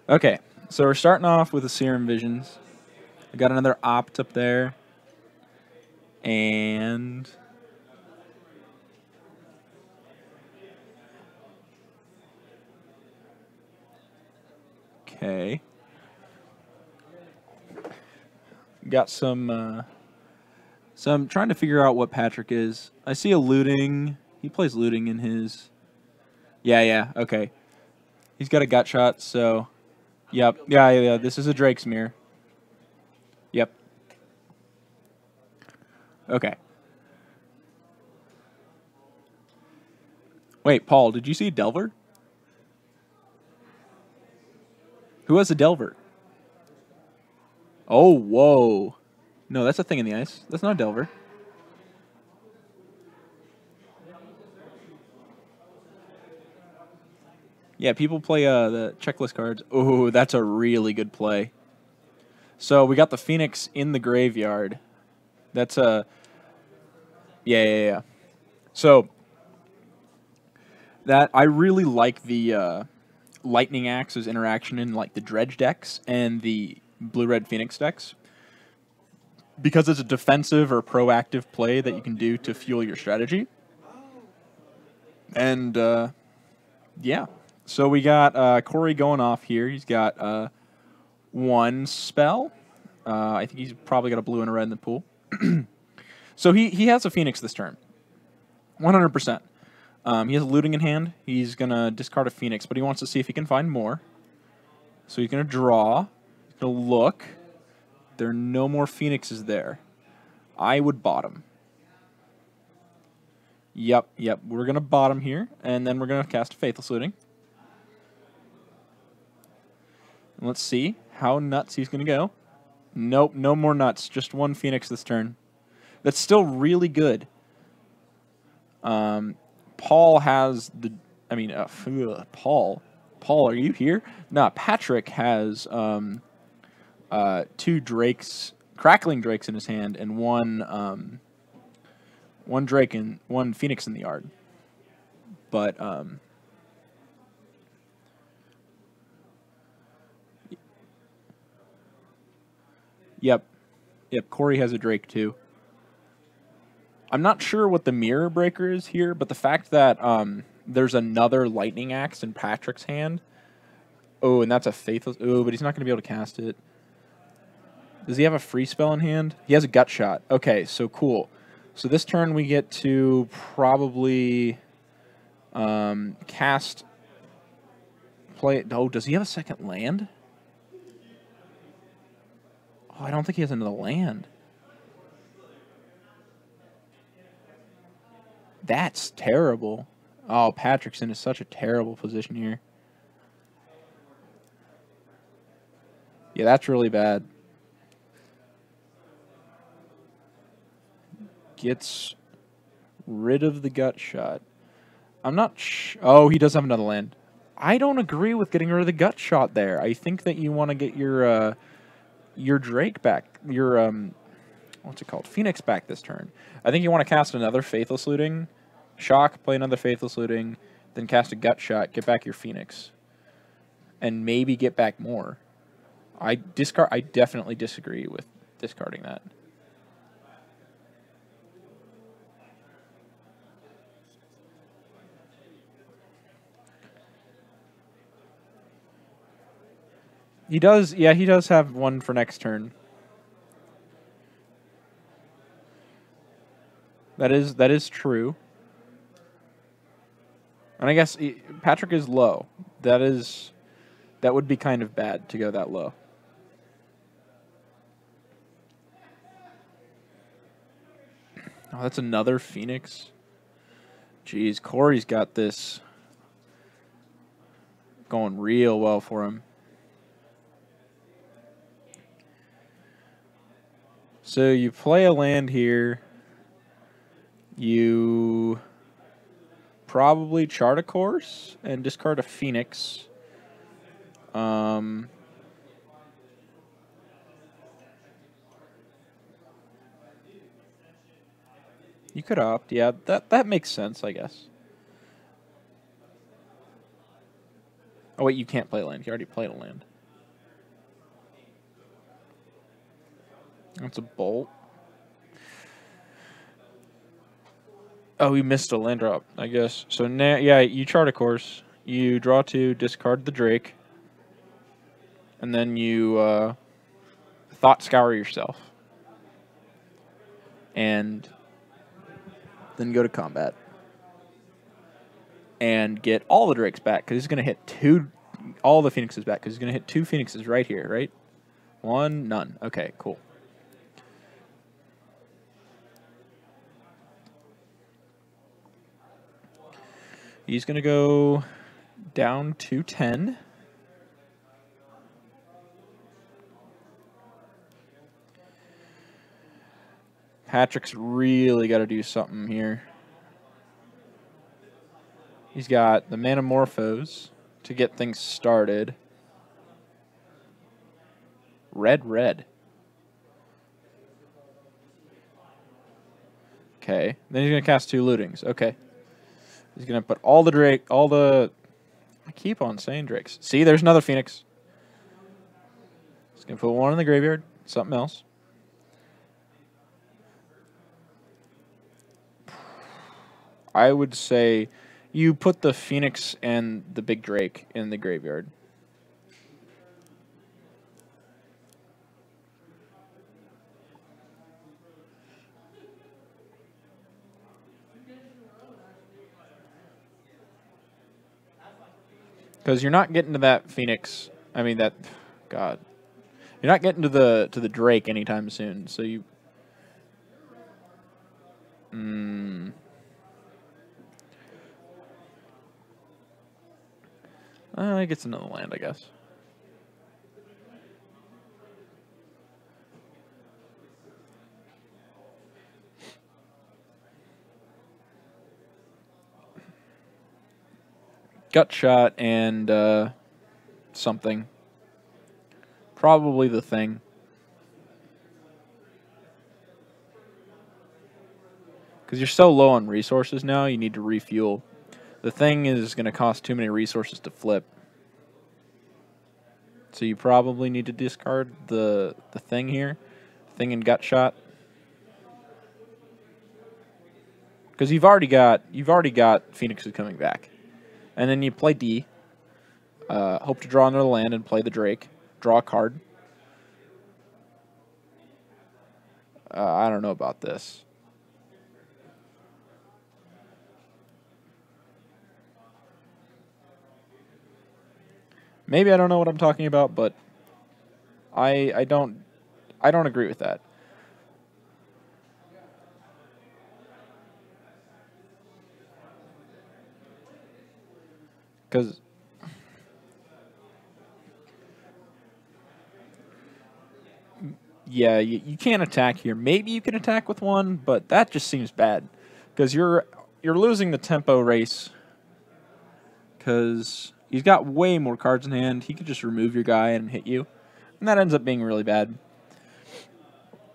Okay, so we're starting off with the Serum Visions. I got another Opt up there. And... Okay. Got some... So I'm trying to figure out what Patrick is. I see a looting. He plays looting in his... Yeah, okay. He's got a gut shot, so... Yep, yeah, this is a Drake's Mirror. Yep. Okay. Wait, Paul, did you see a Delver? Who has a Delver? Oh, whoa. No, that's a thing in the ice. That's not a Delver. Yeah, people play the checklist cards. Oh, that's a really good play. So we got the Phoenix in the graveyard. That's a... Yeah. So that I really like the Lightning Axe's interaction in like the Dredge decks and the Blue-Red Phoenix decks, because it's a defensive or proactive play that you can do to fuel your strategy. And yeah, so we got Kory going off here. He's got one spell. I think he's probably got a blue and a red in the pool. So he has a Phoenix this turn, 100%. He has looting in hand. He's going to discard a Phoenix, but he wants to see if he can find more. So he's going to draw. He's going to look. There are no more Phoenixes there. I would bottom. Yep. We're going to bottom here, and then we're going to cast a Faithless Looting. And let's see how nuts he's going to go. Nope, no more nuts. Just one Phoenix this turn. That's still really good. Paul has the... I mean, Paul, are you here? Nah, Patrick has two Drakes, Crackling Drakes in his hand, and one Drake and one Phoenix in the yard. But yep, Kory has a Drake too. I'm not sure what the Mirror Breaker is here, but the fact that there's another Lightning Axe in Patrick's hand. Oh, and that's a Faithless... Oh, but he's not going to be able to cast it. Does he have a free spell in hand? He has a Gut Shot. Okay, so cool. So this turn we get to probably cast... Play... Oh, does he have a second land? Oh, I don't think he has another land. That's terrible. Oh, Patrick's in such a terrible position here. Yeah, that's really bad. Gets rid of the Gut Shot. I'm not oh, he does have another land. I don't agree with getting rid of the Gut Shot there. I think that you want to get your Drake back. Your what's it called? Phoenix back this turn. I think you want to cast another Faithless Looting. Shock, play another Faithless Looting, then cast a Gut Shot, get back your Phoenix. And maybe get back more. I definitely disagree with discarding that. He does, yeah, he does have one for next turn. That is true. And I guess Patrick is low. That would be kind of bad to go that low. Oh, that's another Phoenix. Jeez, Kory's got this going real well for him. So you play a land here. You probably chart a course and discard a Phoenix. You could opt. Yeah, that makes sense, I guess. Oh, wait, you can't play a land. You already played a land. That's a bolt. Oh, he missed a land drop, I guess. So now, yeah, you chart a course. You draw 2, discard the Drake, and then you thought scour yourself, and then go to combat and get all the Drakes back because he's going to hit all the Phoenixes back because he's going to hit 2 Phoenixes right here, right? 1, none. Okay, cool. He's going to go down to 10. Patrick's really got to do something here. He's got the Manamorphose to get things started. Red. Okay. Then he's going to cast 2 Lootings. Okay. He's going to put all the I keep on saying Drakes. See, there's another Phoenix. He's going to put 1 in the graveyard. Something else. I would say you put the Phoenix and the big Drake in the graveyard. Because you're not getting to that Phoenix. I mean that, God, you're not getting to the Drake anytime soon. So you. He gets another land, I guess. Gut shot and something. Probably the thing. Because you're so low on resources now, you need to refuel. The thing is going to cost too many resources to flip. So you probably need to discard the thing here. Thing and gut shot. Because you've already got Phoenixes coming back. And then you play D. Hope to draw another land and play the Drake. Draw a card. I don't know about this. Maybe I don't know what I'm talking about, but I don't agree with that. Because yeah, you can't attack here. Maybe you can attack with 1, but that just seems bad. Because you're losing the tempo race. Because he's got way more cards in hand. He could just remove your guy and hit you. And that ends up being really bad.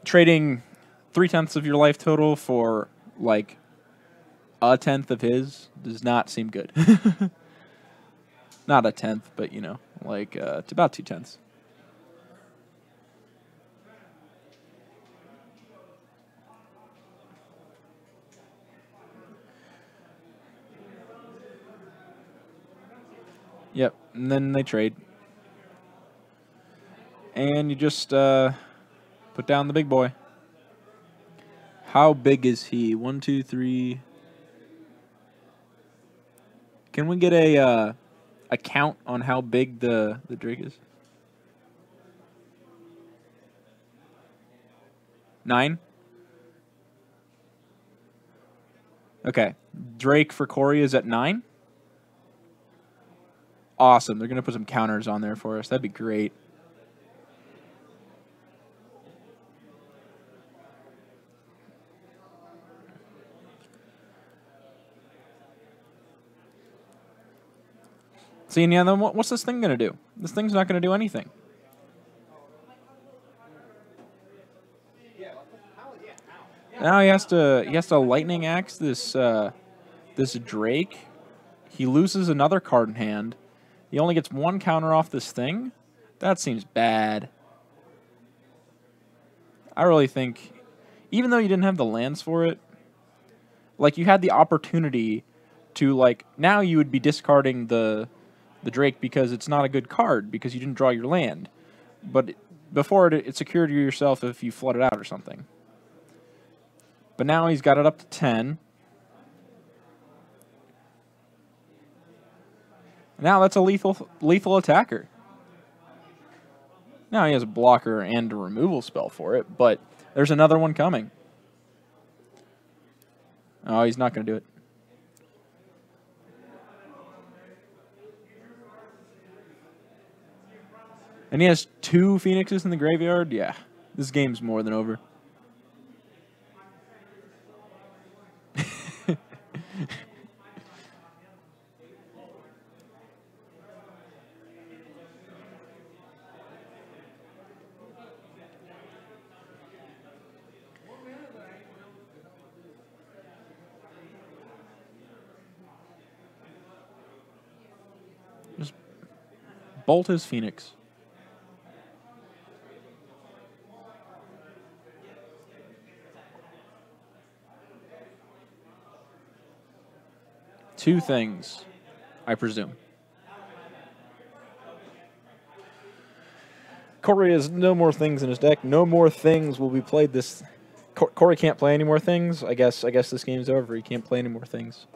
Trading 3/10 of your life total for, like, 1/10 of his does not seem good. Not 1/10, but, you know, like, it's about 2/10. Yep, and then they trade. And you just put down the big boy. How big is he? 1, 2, 3. Can we get a count on how big the Drake is? 9? Okay. Drake for Kory is at 9? Awesome. They're going to put some counters on there for us. That'd be great. See, and yeah, then what's this thing going to do? This thing's not going to do anything. Now he has to lightning axe this this Drake. He loses another card in hand. He only gets 1 counter off this thing. That seems bad. I really think, even though you didn't have the lands for it, like, you had the opportunity to, like, now you would be discarding the Drake because it's not a good card because you didn't draw your land. But before it secured you yourself if you flooded out or something. But now he's got it up to 10. Now that's a lethal attacker. Now he has a blocker and a removal spell for it, but there's another one coming. Oh, he's not going to do it. And he has 2 Phoenixes in the graveyard? Yeah, this game's more than over. Just bolt his Phoenix. Two things, I presume. Kory has no more things in his deck. No more things will be played this... Kory can't play any more things. I guess this game's over. He can't play any more things.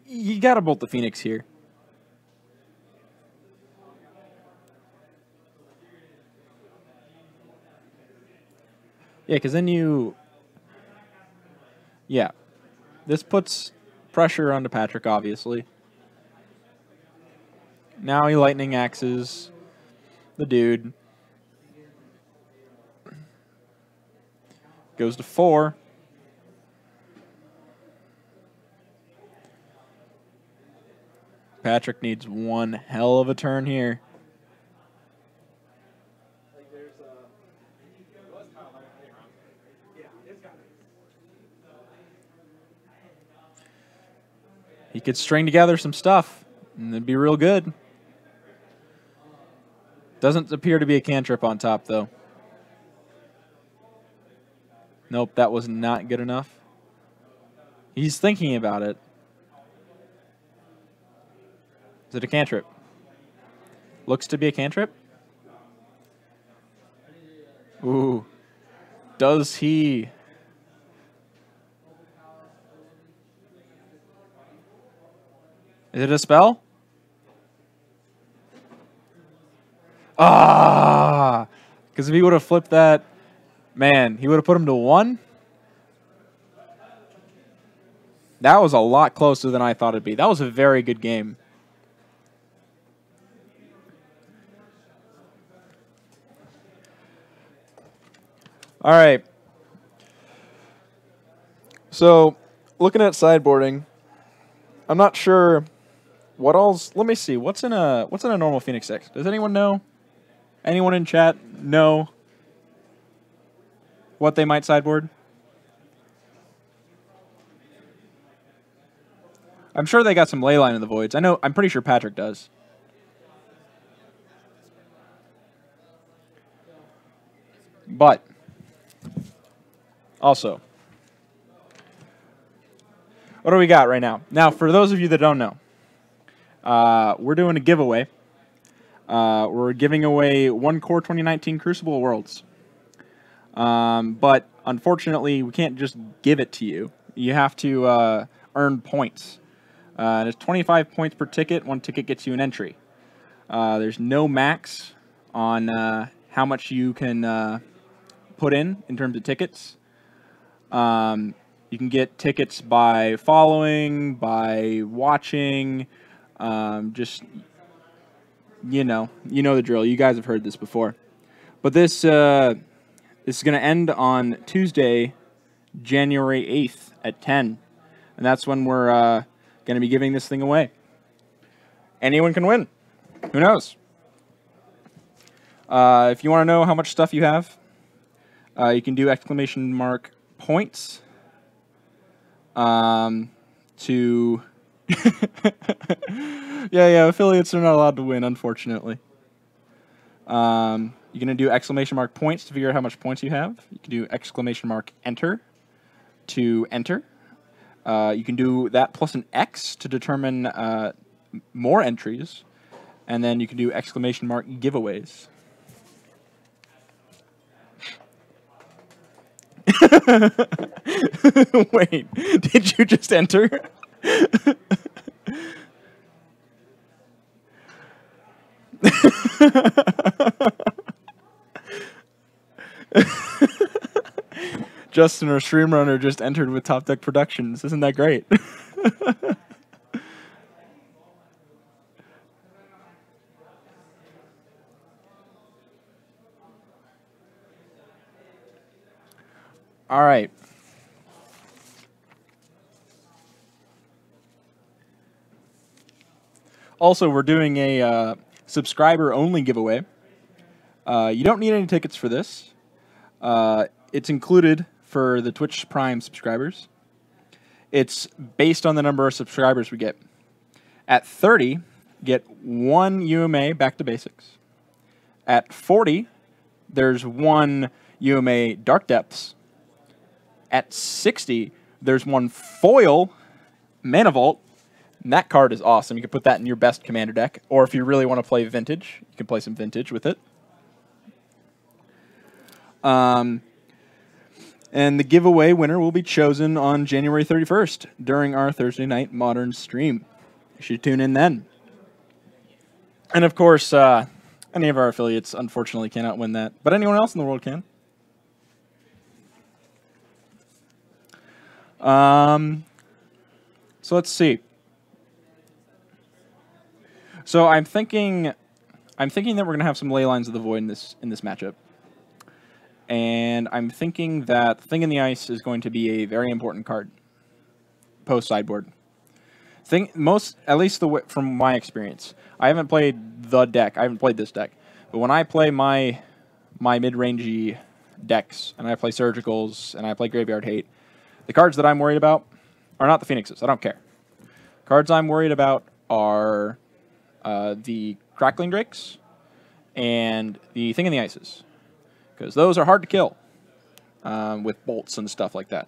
You gotta bolt the Phoenix here. Yeah, because then you... Yeah. This puts pressure onto Patrick, obviously. Now he lightning axes the dude. Goes to 4. Patrick needs one hell of a turn here. He could string together some stuff, and it'd be real good. Doesn't appear to be a cantrip on top, though. Nope, that was not good enough. He's thinking about it. Is it a cantrip? Looks to be a cantrip. Ooh. Does he... Is it a spell? Ah! Because if he would have flipped that, man, he would have put him to 1. That was a lot closer than I thought it'd be. That was a very good game. All right. So, looking at sideboarding, I'm not sure what all's. Let me see. What's in a normal Phoenix deck? Does anyone know? Anyone in chat know what they might sideboard? I'm sure they got some Leyline in the Voids. I'm pretty sure Patrick does. But also, what do we got right now? Now, for those of you that don't know, we're doing a giveaway. We're giving away 1 Core 2019 Crucible Worlds. But unfortunately, we can't just give it to you. You have to earn points. There's 25 points per ticket. 1 ticket gets you an entry. There's no max on how much you can put in terms of tickets. You can get tickets by following, by watching, just, you know the drill. You guys have heard this before. But this is going to end on Tuesday, January 8th at 10. And that's when we're going to be giving this thing away. Anyone can win. Who knows? If you want to know how much stuff you have, you can do !points to Yeah, affiliates are not allowed to win, unfortunately. You're going to do exclamation mark points to figure out how much points you have. You can do exclamation mark enter to enter. You can do that plus an X to determine more entries. And then you can do exclamation mark giveaways. Wait, did you just enter? Justin, our stream runner, just entered with Top Deck Productions. Isn't that great? All right. Also, we're doing a subscriber-only giveaway. You don't need any tickets for this. It's included for the Twitch Prime subscribers. It's based on the number of subscribers we get. At 30, get 1 UMA Back to Basics. At 40, there's 1 UMA Dark Depths. At 60, there's 1 foil Mana Vault. And that card is awesome. You can put that in your best commander deck. Or if you really want to play Vintage, you can play some Vintage with it. And the giveaway winner will be chosen on January 31st during our Thursday night Modern stream. You should tune in then. And of course, any of our affiliates unfortunately cannot win that, but anyone else in the world can. So let's see. So I'm thinking that we're gonna have some Ley Lines of the Void in this matchup. And I'm thinking that Thing in the Ice is going to be a very important card post sideboard. At least from my experience. I haven't played the deck. I haven't played this deck. But when I play my mid-rangey decks, and I play Surgicals, and I play Graveyard Hate, the cards that I'm worried about are not the Phoenixes. I don't care. Cards I'm worried about are the Crackling Drakes and the Thing in the Ices. Because those are hard to kill with bolts and stuff like that.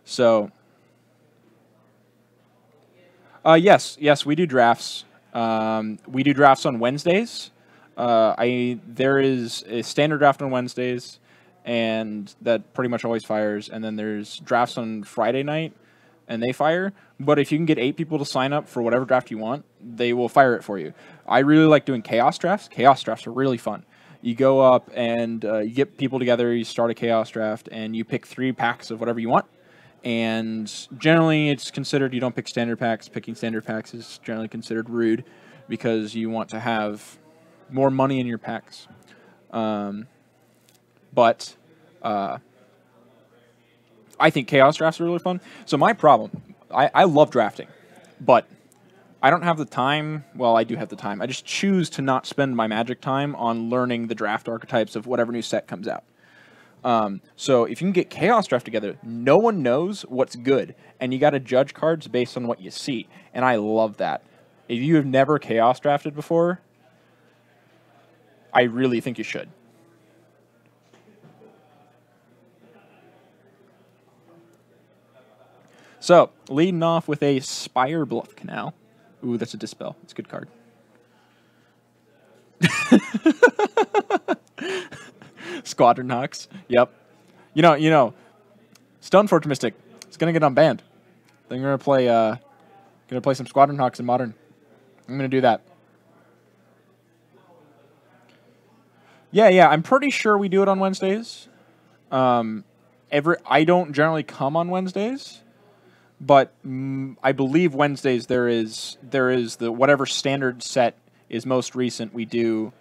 So, yes, we do drafts. We do drafts on Wednesdays. There is a standard draft on Wednesdays, and that pretty much always fires. And then there's drafts on Friday night, and they fire. But if you can get 8 people to sign up for whatever draft you want, they will fire it for you. I really like doing Chaos drafts. Chaos drafts are really fun. You go up and you get people together, you start a Chaos draft, and you pick 3 packs of whatever you want. And generally, it's considered you don't pick standard packs. Picking standard packs is generally considered rude because you want to have more money in your packs. But I think Chaos drafts are really fun. So my problem, I love drafting, but I don't have the time. Well, I do have the time. I just choose to not spend my Magic time on learning the draft archetypes of whatever new set comes out. So if you can get Chaos Draft together, no one knows what's good, and you got to judge cards based on what you see, and I love that. If you have never Chaos Drafted before, I really think you should. So, leading off with a Spire Bluff Canal. Ooh, that's a Dispel. It's a good card. Squadron Hawks. Yep. You know, Stoneforge Mystic. It's gonna get unbanned. Then we're gonna play some Squadron Hawks in Modern. I'm gonna do that. Yeah. I'm pretty sure we do it on Wednesdays. I don't generally come on Wednesdays, but I believe Wednesdays there is the whatever standard set is most recent. We do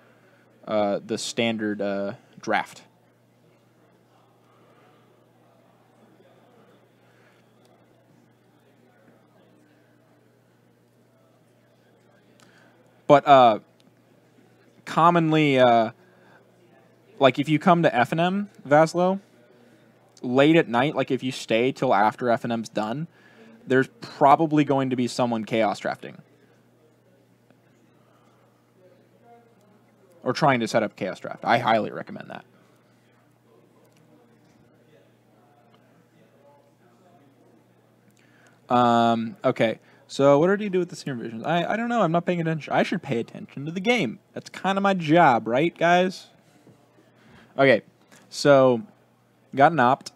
the standard draft. But commonly, like if you come to FNM, Vaslo, late at night, like if you stay till after FNM's done, there's probably going to be someone chaos drafting. Or trying to set up chaos draft. I highly recommend that. Okay. So what did he do with the senior visions? I don't know. I'm not paying attention. I should pay attention to the game. That's kind of my job, right, guys? Okay. So got an opt.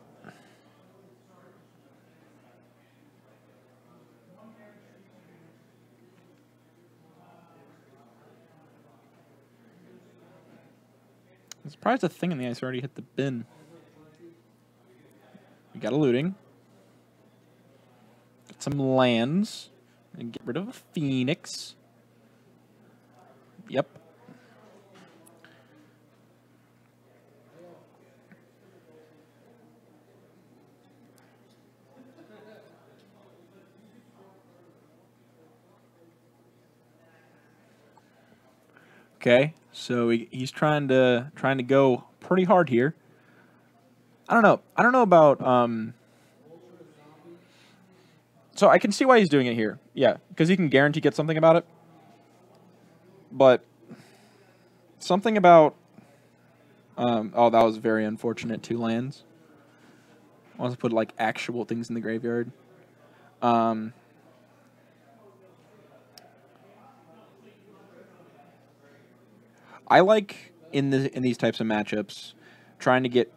I'm surprised the thing in the ice already hit the bin. We got a looting. Got some lands. And get rid of a Phoenix. Yep. Okay, so he's trying to go pretty hard here. I don't know. I don't know about so I can see why he's doing it here. Yeah, because he can guarantee get something about it. But something about oh, that was very unfortunate. 2 lands. I want to put like actual things in the graveyard. I like in these types of matchups trying to get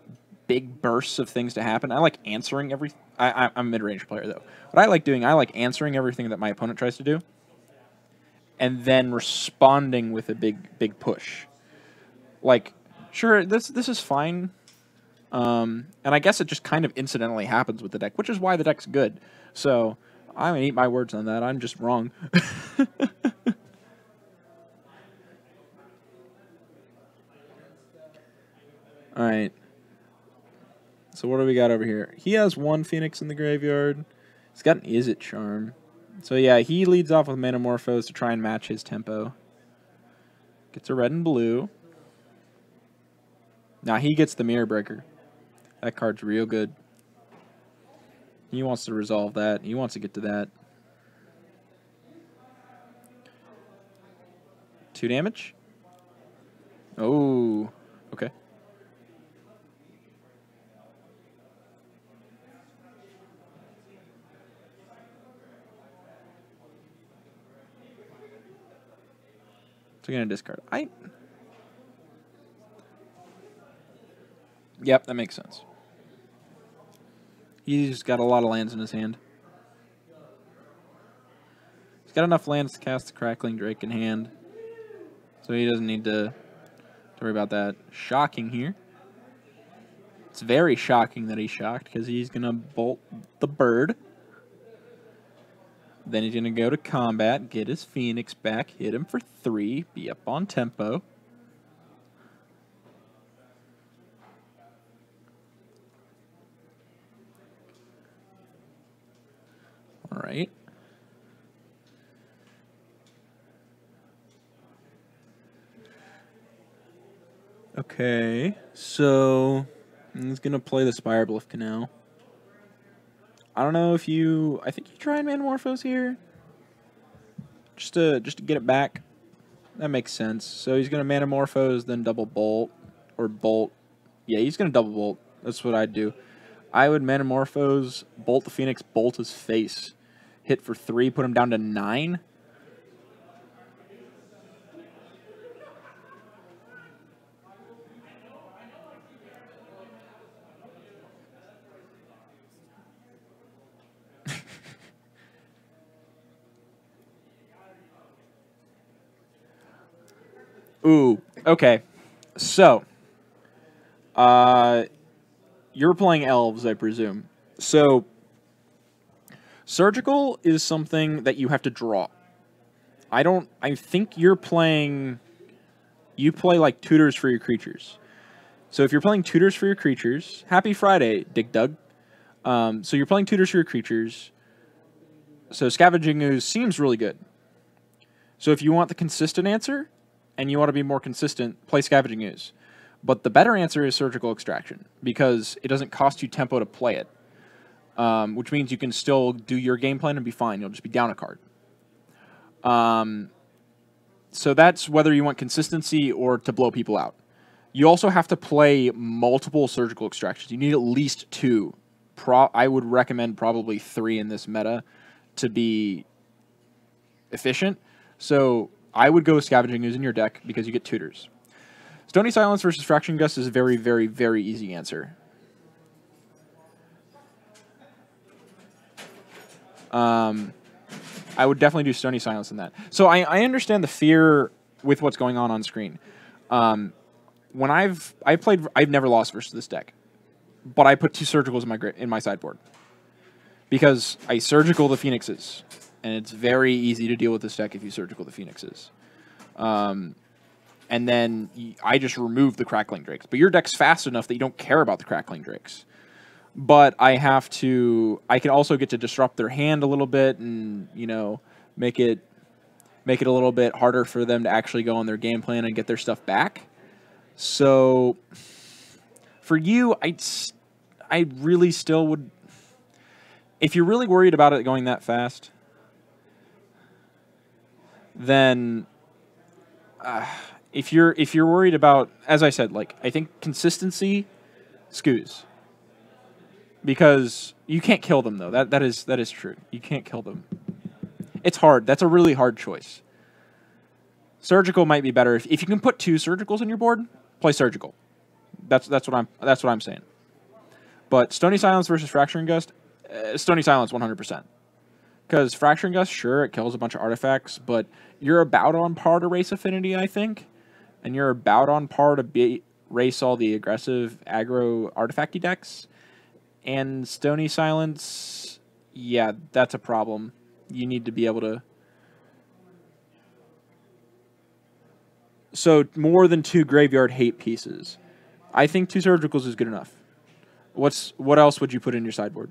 big bursts of things to happen. I like answering every. I'm a mid-range player though. What I like answering everything that my opponent tries to do, and then responding with a big push. Like, sure, this is fine, and I guess it just kind of incidentally happens with the deck, which is why the deck's good. So I'm gonna eat my words on that. I'm just wrong. All right. So what do we got over here? He has 1 Phoenix in the graveyard. He's got an Is It Charm. So yeah, he leads off with Manamorphose to try and match his tempo. Gets a red and blue. Now he gets the Mirror Breaker. That card's real good. He wants to resolve that. He wants to get to that. 2 damage. Oh, okay. So we're gonna discard. Yep, that makes sense. He's got a lot of lands in his hand. He's got enough lands to cast the Crackling Drake in hand, so he doesn't need to worry about that. Shocking here. It's very shocking that he's shocked because he's gonna bolt the bird. Then he's gonna go to combat, get his Phoenix back, hit him for 3, be up on tempo. All right. Okay, so he's gonna play the Spirebluff Canal. I don't know if you. I think you try and Manamorphose here, just to get it back. That makes sense. So he's gonna Manamorphose, then double bolt or bolt. Yeah, he's gonna double bolt. That's what I'd do. I would Manamorphose, bolt the Phoenix, bolt his face, hit for 3, put him down to 9. Ooh, okay. So, you're playing elves, I presume. So, surgical is something that you have to draw. I think you're playing, you play like tutors for your creatures. So if you're playing tutors for your creatures, happy Friday, Dig Dug. So you're playing tutors for your creatures. So Scavenging Ooze seems really good. So if you want the consistent answer, and you want to be more consistent, play Scavenging Ooze. But the better answer is Surgical Extraction, because it doesn't cost you tempo to play it. which means you can still do your game plan and be fine. You'll just be down a card. So that's whether you want consistency or to blow people out. You also have to play multiple surgical extractions. You need at least 2. I would recommend probably 3 in this meta to be efficient. So I would go Scavenging Ooze in your deck because you get tutors. Stony Silence versus Fraction Gust is a very, very, very easy answer. I would definitely do Stony Silence in that. So I understand the fear with what's going on screen. When I've never lost versus this deck, but I put 2 Surgicals in my sideboard because I Surgical the Phoenixes, and it's very easy to deal with this deck if you Surgical the Phoenixes. And then I just remove the Crackling Drakes. But your deck's fast enough that you don't care about the Crackling Drakes. But I can also get to disrupt their hand a little bit and, you know, make it a little bit harder for them to actually go on their game plan and get their stuff back. So for you, I really still would, if you're really worried about it going that fast, then if you're worried about, as I said, like, I think consistency, Scoos. Because you can't kill them, though. That is true. You can't kill them. It's hard. That's a really hard choice. Surgical might be better. If you can put 2 Surgicals on your board, play Surgical. That's what I'm saying. But Stony Silence versus Fracturing Gust, Stony Silence 100%. Because Fracturing Gust, sure, it kills a bunch of artifacts, but you're about on par to race Affinity, I think. And you're about on par to race all the aggressive aggro artifacty decks. And Stony Silence, yeah, that's a problem. You need to be able to... So, more than 2 Graveyard Hate pieces. I think 2 Surgicals is good enough. What else would you put in your sideboard?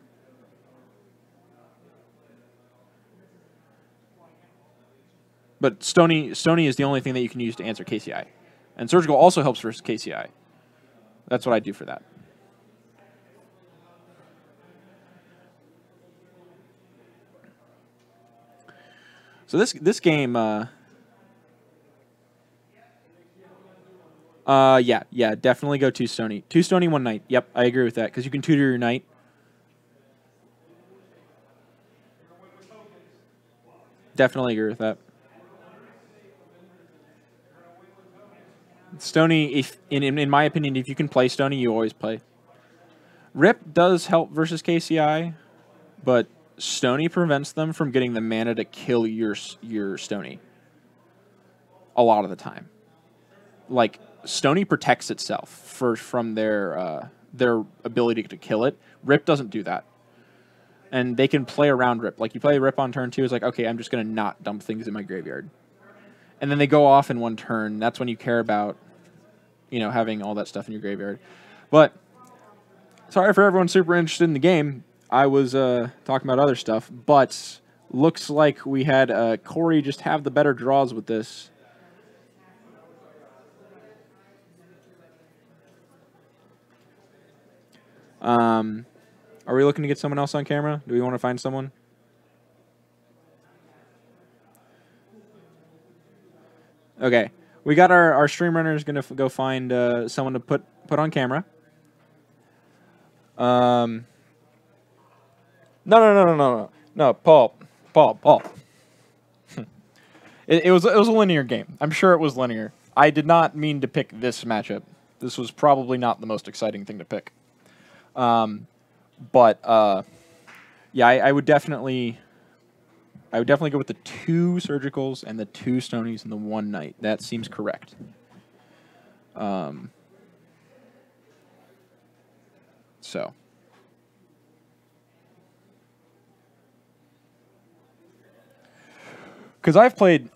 But Stony is the only thing that you can use to answer KCI. And Surgical also helps versus KCI. That's what I do for that. So this game, yeah, definitely go 2 Stony. 2 Stony, 1 Knight. Yep, I agree with that, because you can tutor your Knight. Definitely agree with that. Stony, in my opinion, if you can play Stony, you always play. Rip does help versus KCI, but Stony prevents them from getting the mana to kill your Stony a lot of the time. Like, Stony protects itself from their ability to kill it. Rip doesn't do that. And they can play around Rip. Like, you play Rip on turn 2, it's like, okay, I'm just going to not dump things in my graveyard. And then they go off in 1 turn. That's when you care about, you know, having all that stuff in your graveyard. But, sorry for everyone super interested in the game. I was talking about other stuff, but looks like we had Kory just have the better draws with this. Are we looking to get someone else on camera? Do we want to find someone? Okay, we got our stream runner is going to go find someone to put on camera. No, Paul. It was a linear game. I'm sure it was linear. I did not mean to pick this matchup. This was probably not the most exciting thing to pick. Yeah, I would definitely go with the 2 Surgicals and the 2 Stonies and the 1 Knight. That seems correct. So. Because I've played,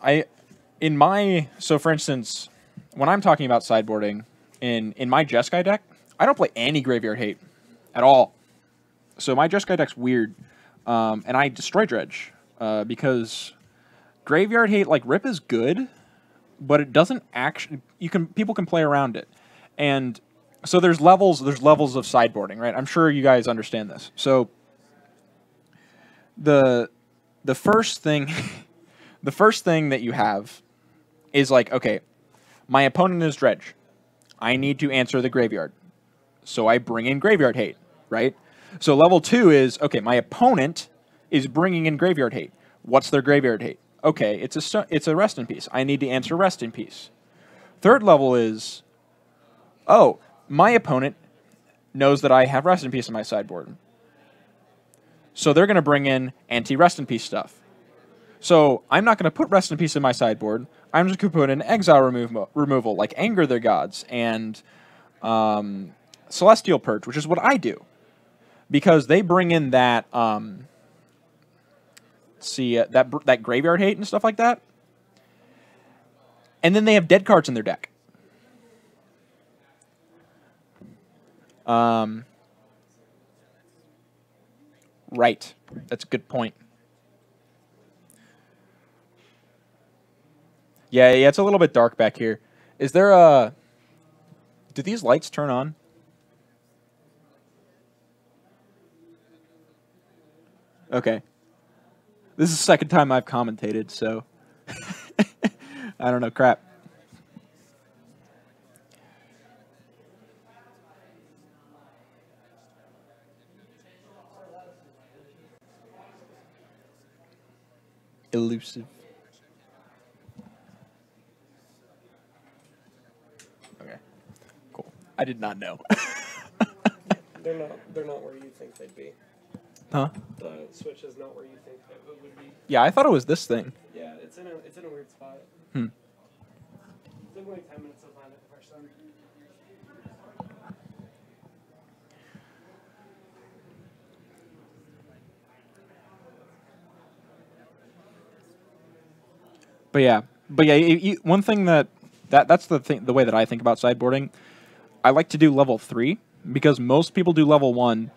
so for instance, when I'm talking about sideboarding, in my Jeskai deck, I don't play any Graveyard Hate at all. So my Jeskai deck's weird, and I destroy Dredge, because Graveyard Hate, like, Rip is good, but it doesn't actually, people can play around it. And so there's levels of sideboarding, right? I'm sure you guys understand this. So the first thing the first thing that you have is like, okay, my opponent is Dredge. I need to answer the graveyard. So I bring in Graveyard Hate, right? So level 2 is, okay, my opponent is bringing in Graveyard Hate. What's their Graveyard Hate? Okay, it's a Rest in Peace. I need to answer Rest in Peace. Third level is, oh, my opponent knows that I have Rest in Peace on my sideboard. So they're going to bring in anti-Rest in Peace stuff. So I'm not going to put Rest in Peace in my sideboard. I'm just going to put in exile removal, like Anger Their Gods and Celestial Purge, which is what I do. Because they bring in that, that Graveyard Hate and stuff like that. And then they have dead cards in their deck. Right. That's a good point. Yeah, it's a little bit dark back here. Is there a... Do these lights turn on? Okay. This is the second time I've commentated, so... I don't know, crap. Elusive. Okay. Cool. I did not know. They're not where you think they'd be. Huh? The switch is not where you think it would be. Yeah, I thought it was this thing. Yeah, it's in a weird spot. Hmm. It took me like 10 minutes to find it the first time. But yeah, one thing that's the way that I think about sideboarding. I like to do level 3 because most people do level 1,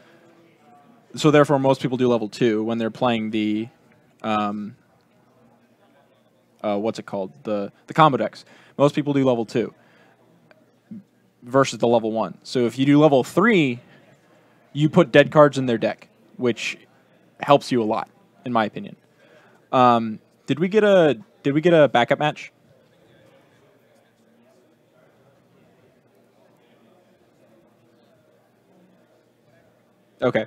so therefore most people do level 2 when they're playing the what's it called, the combo decks. Most people do level 2 versus the level 1. So if you do level 3, you put dead cards in their deck, which helps you a lot, in my opinion. Did we get a backup match? Okay.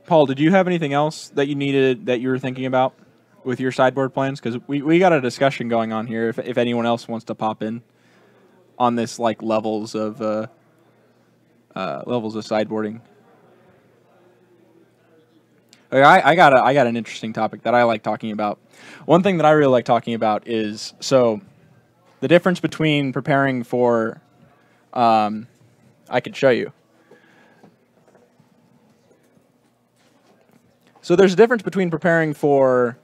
Paul, did you have anything else that you were thinking about with your sideboard plans? Because we got a discussion going on here. If anyone else wants to pop in on this, like levels of sideboarding. Okay, I got an interesting topic that I like talking about. One thing that I really like talking about is the difference between preparing for. I could show you. So there's a difference between preparing for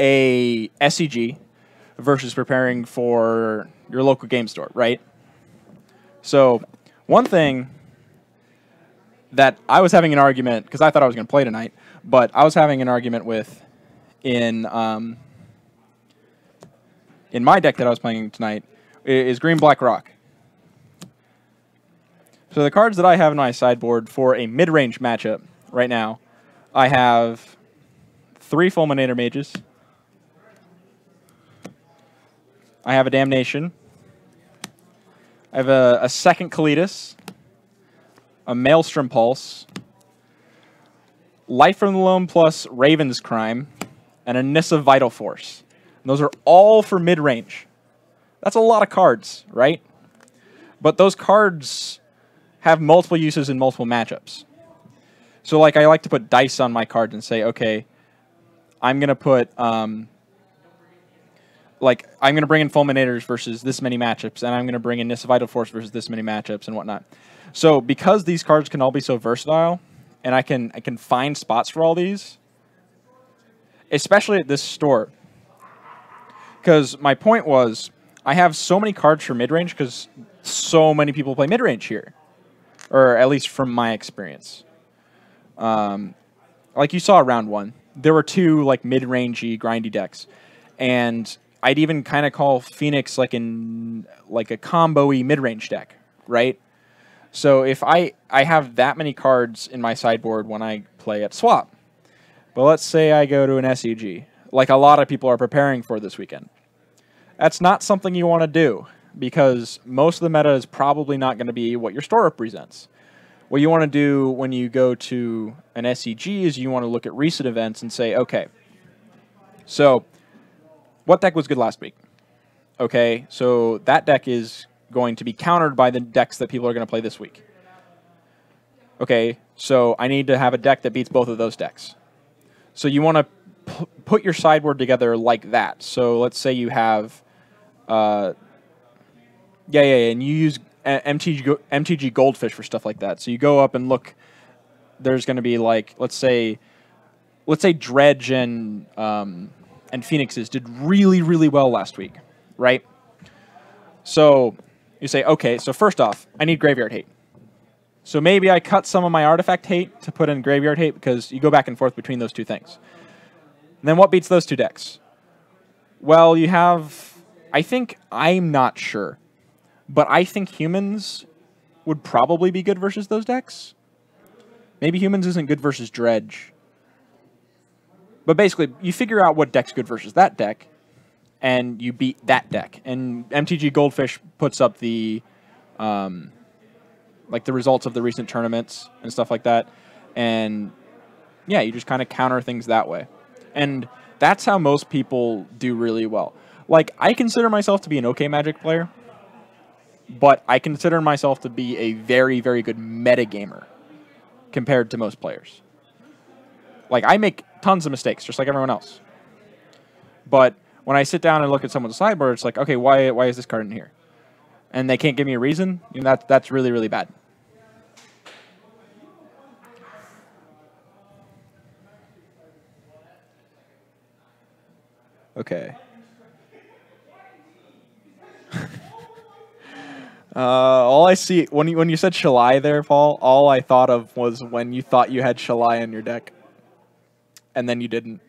a SCG versus preparing for your local game store, right? So one thing that I was having an argument, because I thought I was going to play tonight, but I was having an argument with in my deck that I was playing tonight is Green Black Rock. So the cards that I have in my sideboard for a mid-range matchup right now, I have 3 Fulminator Mages. I have a Damnation. I have a second Kalitas, a Maelstrom Pulse, Life from the Loam plus Raven's Crime, and a Nissa Vital Force. And those are all for mid-range. That's a lot of cards, right? But those cards have multiple uses in multiple matchups. So, like, I like to put dice on my cards and say, okay, I'm going to put, I'm going to bring in Fulminators versus this many matchups, and I'm going to bring in Nissa Vital Force versus this many matchups and whatnot. So, because these cards can all be so versatile, and I can find spots for all these, especially at this store. Because my point was, I have so many cards for mid-range because so many people play mid-range here. Or at least from my experience. Like you saw round 1, there were 2 like mid-rangey, grindy decks. And I'd even kind of call Phoenix like a combo-y mid-range deck, right? So if I have that many cards in my sideboard when I play at Swap, but let's say I go to an SEG, like a lot of people are preparing for this weekend. That's not something you want to do because most of the meta is probably not going to be what your store represents. What you want to do when you go to an SEG is you want to look at recent events and say, okay, so what deck was good last week? Okay, so that deck is going to be countered by the decks that people are going to play this week. Okay, so I need to have a deck that beats both of those decks. So you want to put your sideboard together like that. So let's say you have, and you use MTG Goldfish for stuff like that. So you go up and look. There's going to be like, let's say Dredge and Phoenixes did really, really well last week, right? So you say, okay, so first off, I need Graveyard Hate. So maybe I cut some of my Artifact Hate to put in Graveyard Hate because you go back and forth between those two things. And then what beats those two decks? Well, you have, I'm not sure, but I think Humans would probably be good versus those decks. Maybe Humans isn't good versus Dredge. But basically, you figure out what deck's good versus that deck, and you beat that deck. And MTG Goldfish puts up the the results of the recent tournaments and stuff like that. And yeah, you just kind of counter things that way. And that's how most people do really well. Like, I consider myself to be an okay Magic player, but I consider myself to be a very, very good metagamer compared to most players. Like, I make tons of mistakes, just like everyone else. But when I sit down and look at someone's sideboard, it's like, okay, why is this card in here? And they can't give me a reason. You know, that's really, really bad. Okay. All I see when you said Shalai there, Paul, all I thought of was when you thought you had Shalai in your deck, and then you didn't.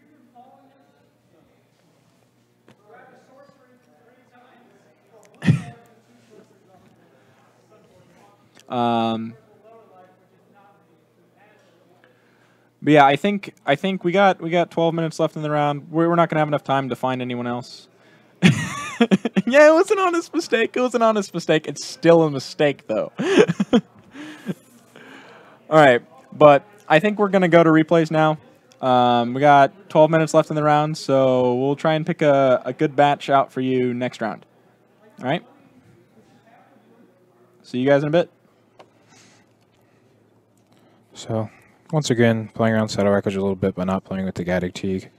But yeah, I think we got 12 minutes left in the round. We're not gonna have enough time to find anyone else. Yeah, it was an honest mistake. It was an honest mistake. It's still a mistake, though. All right, but I think we're gonna go to replays now. We got 12 minutes left in the round, so we'll try and pick a good batch out for you next round. All right. See you guys in a bit. So, once again, playing around Shadow Echoes a little bit, but not playing with the Gaddock Teague.